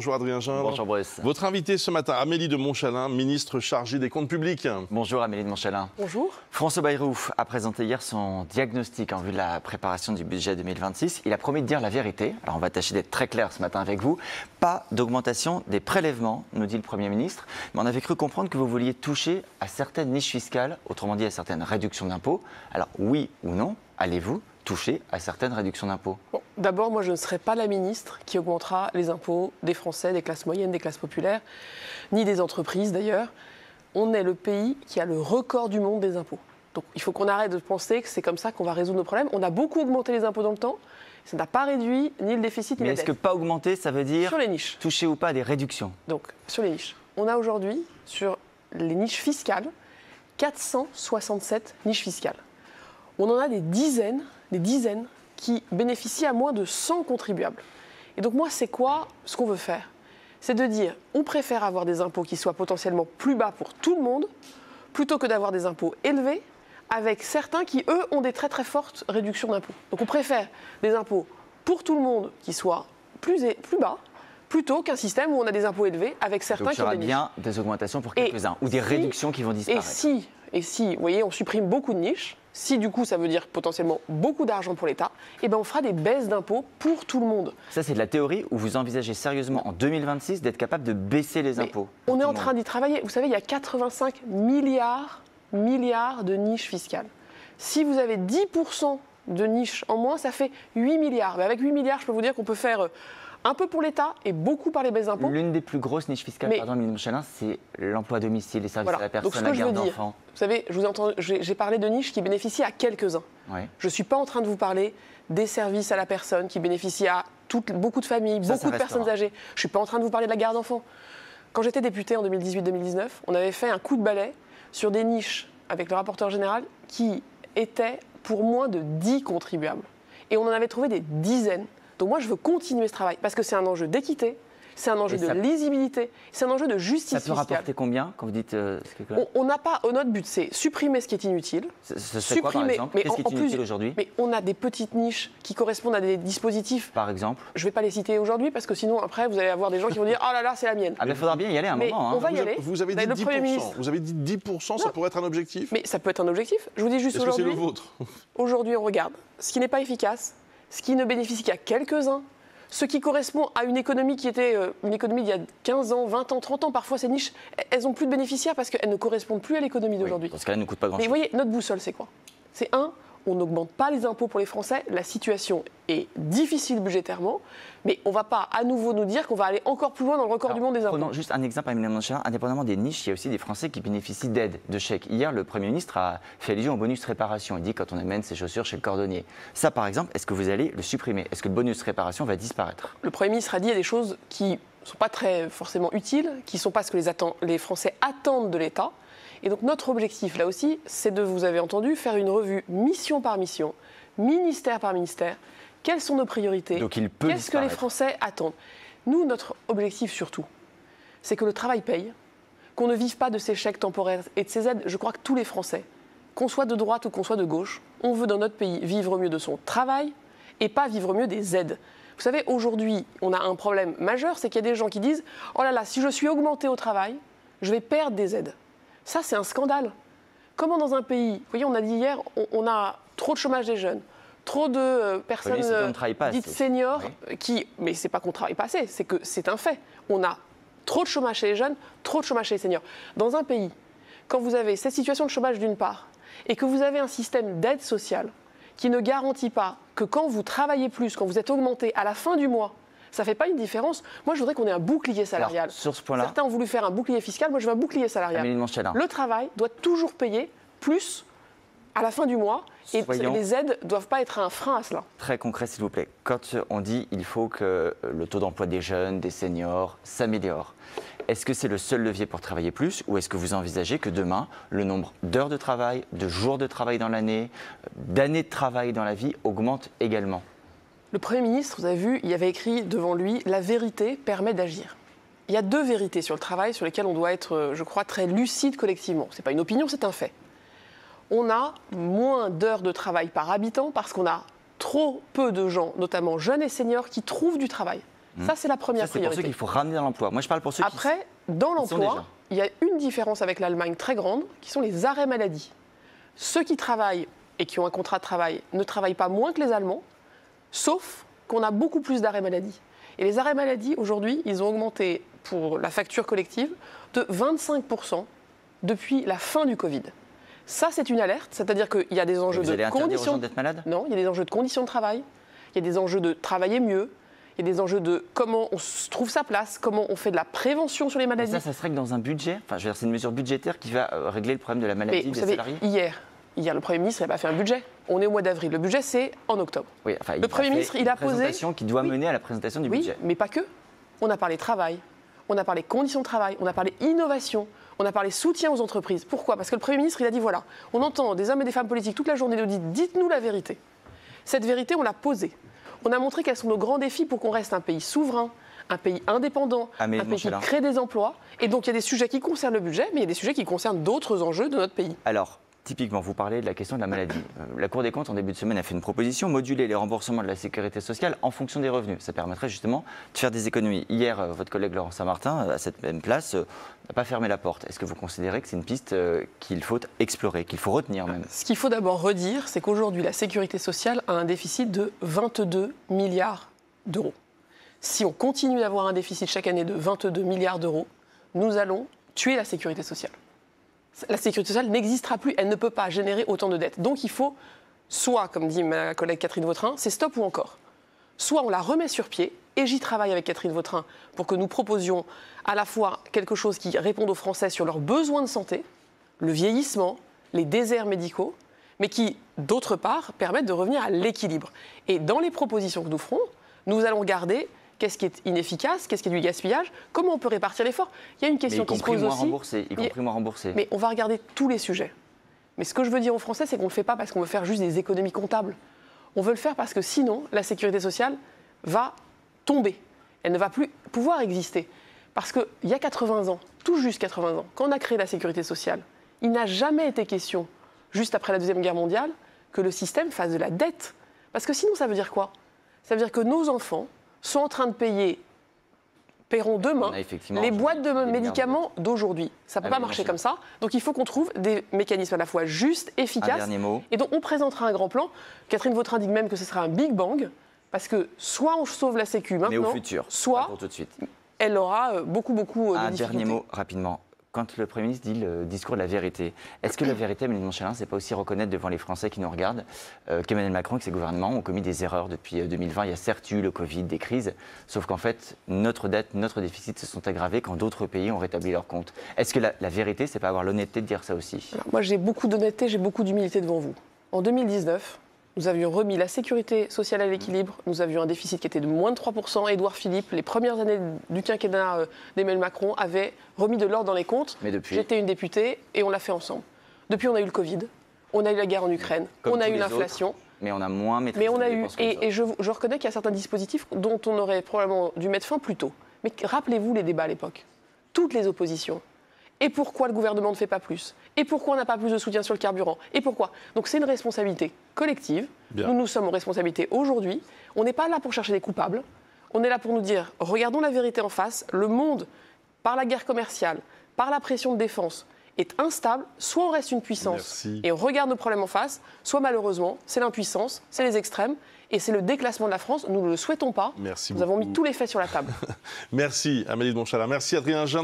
Bonjour Adrien Gindre. Bonjour Bruce. Votre invitée ce matin, Amélie de Montchalin, ministre chargée des comptes publics. Bonjour Amélie de Montchalin. Bonjour. François Bayrou a présenté hier son diagnostic en vue de la préparation du budget 2026. Il a promis de dire la vérité. Alors on va tâcher d'être très clair ce matin avec vous. Pas d'augmentation des prélèvements, nous dit le Premier ministre. Mais on avait cru comprendre que vous vouliez toucher à certaines niches fiscales, autrement dit à certaines réductions d'impôts. Alors oui ou non, allez-vous toucher à certaines réductions d'impôts? Bon, d'abord, moi, je ne serai pas la ministre qui augmentera les impôts des Français, des classes moyennes, des classes populaires, ni des entreprises d'ailleurs. On est le pays qui a le record du monde des impôts. Donc il faut qu'on arrête de penser que c'est comme ça qu'on va résoudre nos problèmes. On a beaucoup augmenté les impôts dans le temps. Ça n'a pas réduit ni le déficit ni Mais la dette. est-ce que pas augmenter, ça veut dire Sur les niches. toucher ou pas à des réductions? Donc, sur les niches. On a aujourd'hui, sur les niches fiscales, 467 niches fiscales. On en a des dizaines qui bénéficient à moins de 100 contribuables. Et donc moi, c'est quoi ce qu'on veut faire? C'est de dire, on préfère avoir des impôts qui soient potentiellement plus bas pour tout le monde, plutôt que d'avoir des impôts élevés, avec certains qui, eux, ont des très très fortes réductions d'impôts. Donc on préfère des impôts pour tout le monde qui soient plus bas, plutôt qu'un système où on a des impôts élevés avec certains Donc, qui ont des niches. il y aura bien des augmentations pour quelques-uns, ou des réductions qui vont disparaître. Et si, vous voyez, on supprime beaucoup de niches, si du coup ça veut dire potentiellement beaucoup d'argent pour l'État, eh ben on fera des baisses d'impôts pour tout le monde. Ça, c'est de la théorie où vous envisagez sérieusement en 2026 d'être capable de baisser les impôts. On est en train d'y travailler. Vous savez, il y a 85 milliards de niches fiscales. Si vous avez 10% de niches en moins, ça fait 8 milliards. Mais avec 8 milliards, je peux vous dire qu'on peut faire un peu pour l'État et beaucoup par les baisses d'impôts. L'une des plus grosses niches fiscales, par exemple, Montchalin, c'est l'emploi à domicile, les services à la personne, la garde d'enfants. Vous savez, j'ai parlé de niches qui bénéficient à quelques-uns. Ouais. Je ne suis pas en train de vous parler des services à la personne qui bénéficient à beaucoup de familles, beaucoup de personnes âgées. Je ne suis pas en train de vous parler de la garde d'enfants. Quand j'étais députée en 2018-2019, on avait fait un coup de balai sur des niches avec le rapporteur général qui étaient pour moins de 10 contribuables. Et on en avait trouvé des dizaines. Donc moi, je veux continuer ce travail parce que c'est un enjeu d'équité, c'est un enjeu de lisibilité, c'est un enjeu de justice fiscale. Ça peut rapporter combien quand vous dites on n'a pas, notre but, c'est supprimer ce qui est inutile. Ce serait quoi, par exemple? Qu'est-ce qui est inutile aujourd'hui? Mais on a des petites niches qui correspondent à des dispositifs. Par exemple? Je ne vais pas les citer aujourd'hui parce que sinon, après, vous allez avoir des gens qui vont dire « Ah là là, c'est la mienne ». Ah, mais il faudra bien y aller un moment. On va y aller. Vous avez dit 10%. Vous avez dit 10%, ça pourrait être un objectif? Mais ça peut être un objectif. Je vous dis juste aujourd'hui. Est-ce que c'est le vôtre? Aujourd'hui, on regarde ce qui n'est pas efficace, ce qui ne bénéficie qu'à quelques-uns, ce qui correspond à une économie qui était une économie d'il y a 15 ans, 20 ans, 30 ans. Parfois, ces niches, elles n'ont plus de bénéficiaires parce qu'elles ne correspondent plus à l'économie d'aujourd'hui. Parce qu'elles ne coûtent pas grand-chose. Mais vous voyez, notre boussole, c'est quoi? C'est on n'augmente pas les impôts pour les Français. La situation est difficile budgétairement, mais on ne va pas à nouveau nous dire qu'on va aller encore plus loin dans le record du monde des impôts. Prenons juste un exemple, Amélie Montchalin. Indépendamment des niches, il y a aussi des Français qui bénéficient d'aides, de chèques. Hier, le Premier ministre a fait allusion au bonus réparation. Il dit quand on amène ses chaussures chez le cordonnier. Ça, par exemple, est-ce que vous allez le supprimer? Est-ce que le bonus réparation va disparaître? Le Premier ministre a dit il y a des choses qui ne sont pas très forcément utiles, qui ne sont pas ce que les Français attendent de l'État. Et donc notre objectif, là aussi, c'est de, vous avez entendu, faire une revue mission par mission, ministère par ministère. Quelles sont nos priorités? Qu'est-ce que les Français attendent? Nous, notre objectif surtout, c'est que le travail paye, qu'on ne vive pas de ces chèques temporaires et de ces aides. Je crois que tous les Français, qu'on soit de droite ou qu'on soit de gauche, on veut dans notre pays vivre mieux de son travail et pas vivre mieux des aides. Vous savez, aujourd'hui, on a un problème majeur, c'est qu'il y a des gens qui disent « Oh là là, si je suis augmenté au travail, je vais perdre des aides ». Ça, c'est un scandale. Comment dans un pays, vous voyez, on a dit hier, on a trop de chômage des jeunes, trop de personnes dites seniors qui... Mais ce n'est pas qu'on ne travaille pas assez, c'est que c'est un fait. On a trop de chômage chez les jeunes, trop de chômage chez les seniors. Dans un pays, quand vous avez cette situation de chômage d'une part, et que vous avez un système d'aide sociale qui ne garantit pas que quand vous travaillez plus, quand vous êtes augmenté à la fin du mois, ça ne fait pas une différence. Moi, je voudrais qu'on ait un bouclier salarial. Alors, sur ce point-là, certains ont voulu faire un bouclier fiscal. Moi, je veux un bouclier salarial. Le travail doit toujours payer plus à la fin du mois. Et les aides ne doivent pas être un frein à cela. Très concret, s'il vous plaît. Quand on dit qu'il faut que le taux d'emploi des jeunes, des seniors, s'améliore, est-ce que c'est le seul levier pour travailler plus ou est-ce que vous envisagez que demain, le nombre d'heures de travail, de jours de travail dans l'année, d'années de travail dans la vie augmente également? Le Premier ministre, vous avez vu, il y avait écrit devant lui « La vérité permet d'agir ». Il y a deux vérités sur le travail sur lesquelles on doit être, je crois, très lucide collectivement. Ce n'est pas une opinion, c'est un fait. On a moins d'heures de travail par habitant parce qu'on a trop peu de gens, notamment jeunes et seniors, qui trouvent du travail. Ça, c'est la première Ça, c'est pour priorité. ceux qu'il faut ramener dans l'emploi. Moi, je parle pour ceux Après, dans l'emploi, il y a une différence avec l'Allemagne très grande, qui sont les arrêts maladie. Ceux qui travaillent et qui ont un contrat de travail ne travaillent pas moins que les Allemands, sauf qu'on a beaucoup plus d'arrêts maladie. Et les arrêts maladie, aujourd'hui, ils ont augmenté pour la facture collective de 25% depuis la fin du Covid. Ça, c'est une alerte, c'est-à-dire qu'il y a des enjeux vous allez de interdire aux conditions... gens d'être malades ? Non, il y a des enjeux de conditions de travail, il y a des enjeux de travailler mieux, il y a des enjeux de comment on trouve sa place, comment on fait de la prévention sur les maladies. Ça se règle dans un budget. Enfin, je veux dire, c'est une mesure budgétaire qui va régler le problème de la maladie Mais vous des savez, salariés. hier, le Premier ministre n'a pas fait un budget. On est au mois d'avril. Le budget, c'est en octobre. Oui, enfin, Le Premier ministre, il a posé... une présentation qui doit mener à la présentation du Oui, budget. mais pas que. On a parlé travail, on a parlé conditions de travail, on a parlé innovation, on a parlé soutien aux entreprises. Pourquoi ? Parce que le Premier ministre, il a dit voilà, on entend des hommes et des femmes politiques toute la journée nous dire dites-nous la vérité. Cette vérité, on l'a posée. On a montré quels sont nos grands défis pour qu'on reste un pays souverain, un pays indépendant, un pays qui crée des emplois. Et donc, il y a des sujets qui concernent le budget, mais il y a des sujets qui concernent d'autres enjeux de notre pays. Alors, typiquement, vous parlez de la question de la maladie. La Cour des comptes, en début de semaine, a fait une proposition, moduler les remboursements de la sécurité sociale en fonction des revenus. Ça permettrait justement de faire des économies. Hier, votre collègue Laurent Saint-Martin, à cette même place, n'a pas fermé la porte. Est-ce que vous considérez que c'est une piste qu'il faut explorer, qu'il faut retenir même ? Ce qu'il faut d'abord redire, c'est qu'aujourd'hui, la sécurité sociale a un déficit de 22 milliards d'euros. Si on continue d'avoir un déficit chaque année de 22 milliards d'euros, nous allons tuer la sécurité sociale. La sécurité sociale n'existera plus, elle ne peut pas générer autant de dettes. Donc il faut, soit, comme dit ma collègue Catherine Vautrin, c'est stop ou encore. Soit on la remet sur pied, et j'y travaille avec Catherine Vautrin pour que nous proposions à la fois quelque chose qui réponde aux Français sur leurs besoins de santé, le vieillissement, les déserts médicaux, mais qui, d'autre part, permettent de revenir à l'équilibre. Et dans les propositions que nous ferons, nous allons garder qu'est-ce qui est inefficace, qu'est-ce qui est du gaspillage, comment on peut répartir l'effort. Il y a une question qui se pose aussi. Y compris moins remboursé. Mais on va regarder tous les sujets. Mais ce que je veux dire aux Français, c'est qu'on ne le fait pas parce qu'on veut faire juste des économies comptables. On veut le faire parce que sinon, la sécurité sociale va tomber. Elle ne va plus pouvoir exister. Parce qu'il y a 80 ans, tout juste 80 ans, quand on a créé la sécurité sociale, il n'a jamais été question, juste après la Deuxième Guerre mondiale, que le système fasse de la dette. Parce que sinon, ça veut dire quoi ? Ça veut dire que nos enfants sont en train de paieront demain les boîtes de médicaments d'aujourd'hui. Ça ne peut pas marcher comme ça. Donc il faut qu'on trouve des mécanismes à la fois justes, efficaces. Un dernier mot. Et donc on présentera un grand plan. Catherine Vautrin dit même que ce sera un Big Bang, parce que soit on sauve la Sécu maintenant, mais au futur, soit pour tout de suite. Elle aura beaucoup de difficultés. Un dernier mot, rapidement. Quand le Premier ministre dit le discours de la vérité, est-ce que la vérité, Amélie de Montchalin, c'est pas aussi reconnaître devant les Français qui nous regardent qu'Emmanuel Macron et que ses gouvernements ont commis des erreurs depuis 2020 ? Il y a certes eu le Covid, des crises, sauf qu'en fait, notre dette, notre déficit se sont aggravés quand d'autres pays ont rétabli leurs comptes. Est-ce que la vérité, c'est pas avoir l'honnêteté de dire ça aussi ? Alors, moi, j'ai beaucoup d'honnêteté, j'ai beaucoup d'humilité devant vous. En 2019, nous avions remis la sécurité sociale à l'équilibre. Nous avions un déficit qui était de moins de 3%. Édouard Philippe, les premières années du quinquennat d'Emmanuel Macron, avait remis de l'ordre dans les comptes. Mais depuis... J'étais une députée et on l'a fait ensemble. Depuis, on a eu le Covid, on a eu la guerre en Ukraine, on a eu l'inflation. Mais on a moins maîtrisé. Mais on a eu, et je reconnais qu'il y a certains dispositifs dont on aurait probablement dû mettre fin plus tôt. Mais rappelez-vous les débats à l'époque. Toutes les oppositions. Et pourquoi le gouvernement ne fait pas plus ? Et pourquoi on n'a pas plus de soutien sur le carburant ? Et pourquoi ? Donc c'est une responsabilité collective. Bien. Nous sommes en responsabilité aujourd'hui. On n'est pas là pour chercher des coupables. On est là pour nous dire, regardons la vérité en face. Le monde, par la guerre commerciale, par la pression de défense, est instable. Soit on reste une puissance et on regarde nos problèmes en face, soit malheureusement, c'est l'impuissance, c'est les extrêmes. Et c'est le déclassement de la France. Nous ne le souhaitons pas. Merci Nous avons beaucoup. mis tous les faits sur la table. Merci Amélie de Montchalin. Merci Adrien Jean.